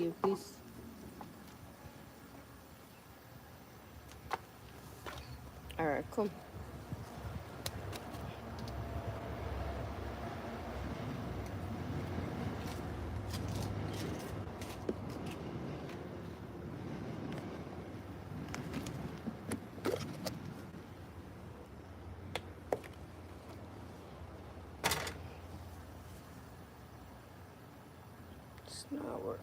earpiece. Alright, come. It's not work.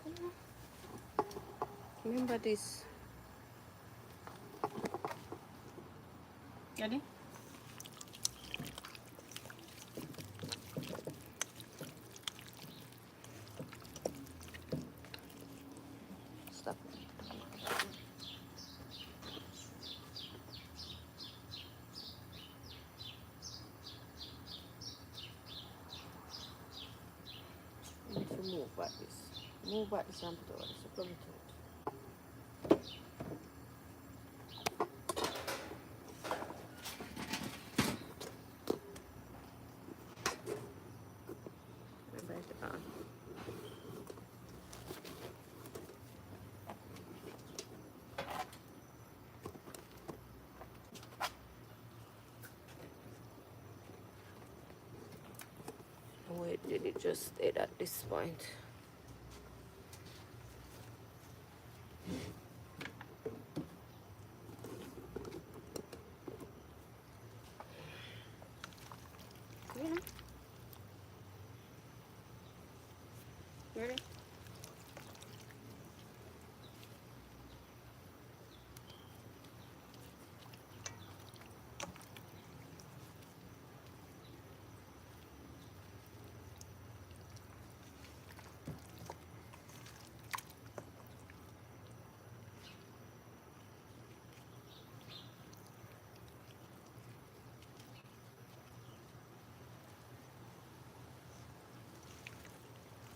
Come on. Remember this. Ready? Stop. You need to move back this. Move back this and put it over this. Plug it out. Remember it on. Wait, did it just stay at this point? Yeah. Ready?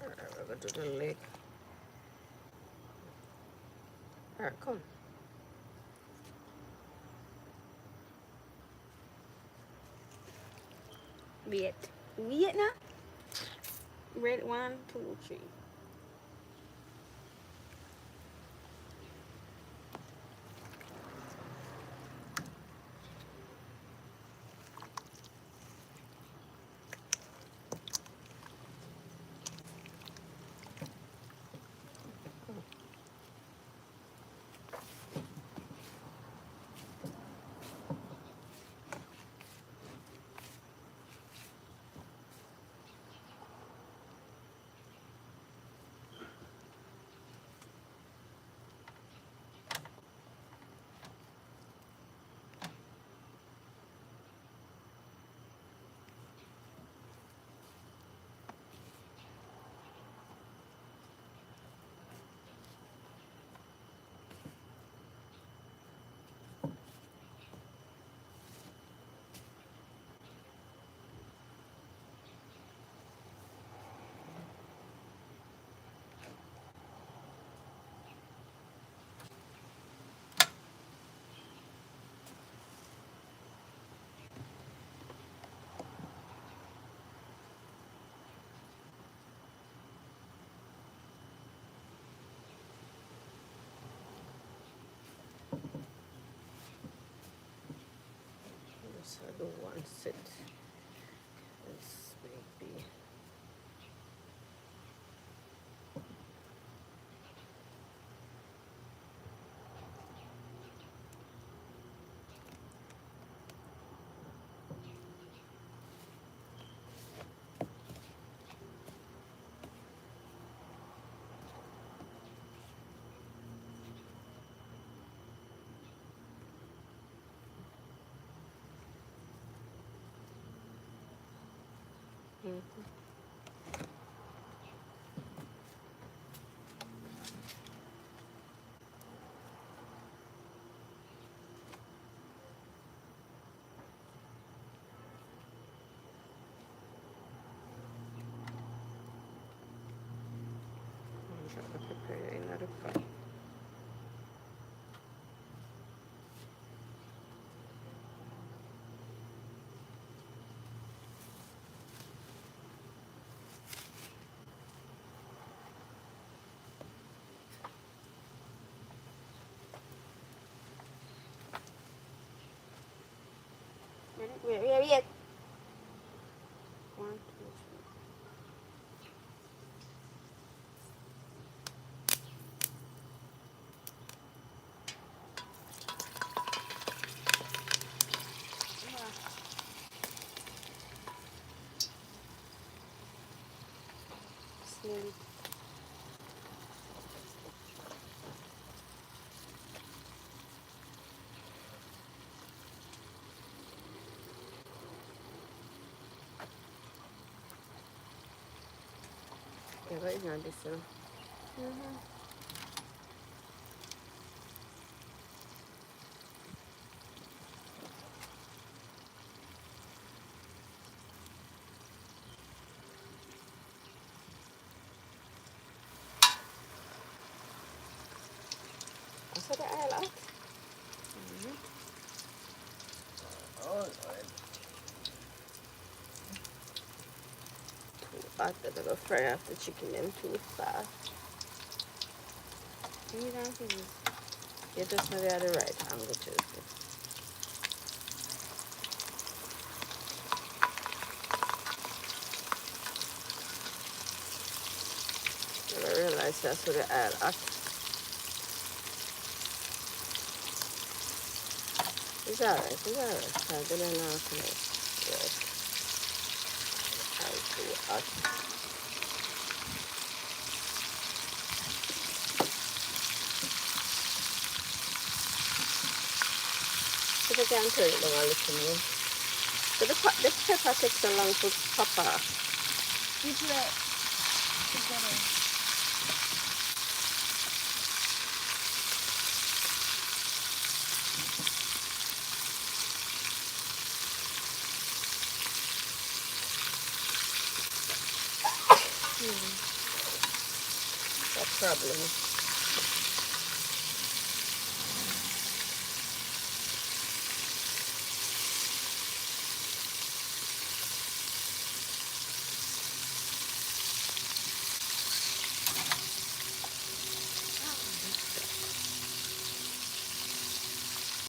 Alright, we're going to do the leg. Alright, come. Wait. Wait now. Ready? 1, 2, 3. Let's do one set. This maybe. Mm-hmm. I'm trying to prepare another pot. Wait. 1, 2, 3. Smell. Yeah, but it's not this one. I saw the oil out. Oh, Lord. Too hot. I gotta fry off the chicken them too fast. You don't think this? You just know they are the right angle to it. I realize that's what the oil hot. It's alright. I'll get it now tonight. Yes. I'm too hot. But I can't turn it down a little more. So the pepper takes so long to pop off. You put it together. That problem.